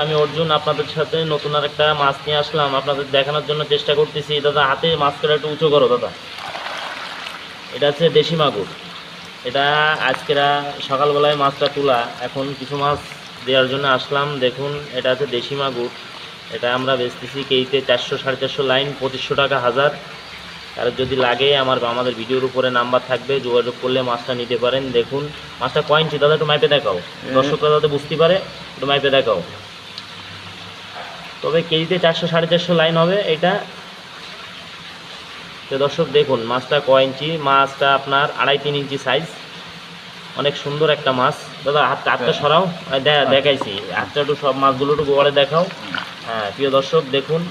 আমি অর্জুন আপনাদের সাথে নতুন আর একটা মাছ নিয়ে আসলাম, আপনাদের দেখানোর জন্য চেষ্টা করতেছি। দাদা হাতে মাছ করে একটু উঁচু করো দাদা। এটা হচ্ছে দেশি মাগুর। এটা আজকেরা সকালবেলায় মাছটা তোলা, এখন কিছু মাছ দেওয়ার জন্য আসলাম। দেখুন এটা হচ্ছে দেশি মাগুর। এটা আমরা বেচতেছি কেজিতে 400 450 লাইন 2500 টাকা হাজার। আর যদি লাগে আমাদের ভিডিওর উপরে নাম্বার থাকবে, যোগাযোগ করলে মাছটা নিতে পারেন। দেখুন মাছটা কয় ইঞ্চি দাদা, একটু মাইপে দেখাও, দর্শকরা যাতে বুঝতে পারে, একটু মাইপে দেখাও। তবে কেজিতে 400 450 লাইন হবে এটা। তো দর্শক দেখুন মাছটা কয় ইঞ্চি, মাছটা আপনার 2.5-3 ইঞ্চি সাইজ, অনেক সুন্দর একটা মাছ। দাদা হাতটা সরাও, দেখাইছি হাতটা একটু, সব মাছগুলো একটু গোয়ালে দেখাও। হ্যাঁ প্রিয় দর্শক দেখুন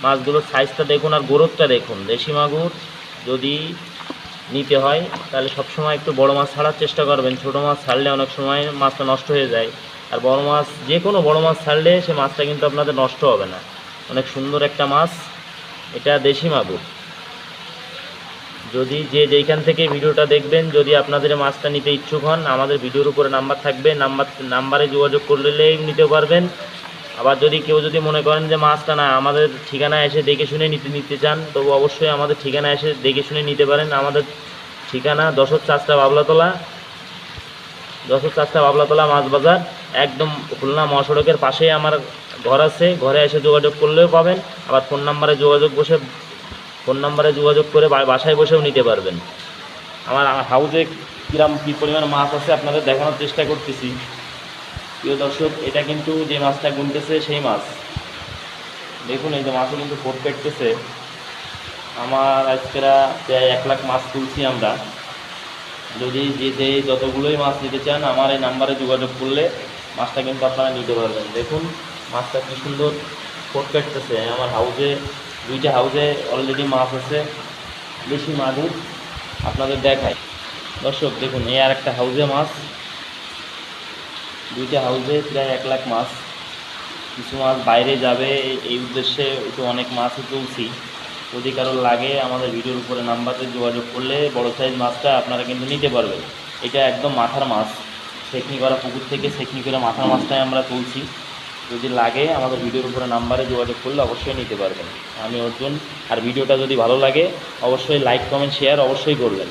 মাছগুলোর সাইজটা দেখুন আর গ্রোথটা দেখুন। দেশি মাগুর যদি নিতে হয় তাহলে সবসময় একটু বড় মাছ ছাড়ার চেষ্টা করবেন, ছোটো মাছ ছাড়লে অনেক সময় মাছটা নষ্ট হয়ে যায়। আর বড় মাছ, যে কোনো বড় মাছ ছাড়লে সে মাছটা কিন্তু আপনাদের নষ্ট হবে না। অনেক সুন্দর একটা মাছ, এটা দেশি মাগুর। যদি যেইখান থেকে ভিডিওটা দেখবেন, যদি আপনাদের মাছটা নিতে ইচ্ছুক হন, আমাদের ভিডিওর উপরে নাম্বার থাকবে, নাম্বারে যোগাযোগ করলেই নিতে পারবেন। আবার যদি কেউ মনে করেন যে মাছটা না আমাদের ঠিকানায় এসে দেখে শুনে নিতে চান, তবু অবশ্যই আমাদের ঠিকানায় এসে দেখে শুনে নিতে পারেন। আমাদের ঠিকানা যশোর চাষটা বাবলাতলা মাছ বাজার, একদম খুলনা মহাসড়কের পাশেই আমার ঘর আছে। ঘরে এসে যোগাযোগ করলেও পাবেন, আবার ফোন নাম্বারে যোগাযোগ করে বাসায় বসেও নিতে পারবেন। আমার হাউজে কী পরিমাণ মাছ আছে আপনাদের দেখানোর চেষ্টা করতেছি। প্রিয় দর্শক এটা কিন্তু যে মাছটা গুনতেছে সেই মাছ। দেখুন এই যে মাছও কিন্তু ফোট পেটতেছে। আমার আজকেরা প্রায় 1 লাখ মাছ তুলছি আমরা। যদি যতগুলোই মাছ নিতে চান আমার এই নাম্বারে যোগাযোগ করলে মাছটা কিন্তু আপনারা নিতে পারবেন। দেখুন মাছটা কী সুন্দর ফোট পেটতেছে। আমার দুইটা হাউজে অলরেডি মাছ আছে দেশি মাগুর, আপনাদের দেখাই। দর্শক দেখুন এই আর একটা হাউজে মাছ, দুইটা হাউজে প্রায় 1 লাখ মাছ। কিছু মাছ বাইরে যাবে এই উদ্দেশ্যে একটু অনেক মাছই তুলছি। যদি কারোর লাগে আমাদের ভিডিওর উপরে নাম্বারে যোগাযোগ করলে বড় সাইজ মাছটা আপনারা কিন্তু নিতে পারবেন। এটা একদম মাথার মাছ, সেকনি করা পুকুর থেকে সেকনি করে মাথার মাছটাই আমরা তুলছি। যদি লাগে আমাদের ভিডিওর উপরে নাম্বারে যোগাযোগ করলে অবশ্যই নিতে পারবেন। আমি অর্জুন। আর ভিডিওটা যদি ভালো লাগে অবশ্যই লাইক কমেন্ট শেয়ার অবশ্যই করবেন।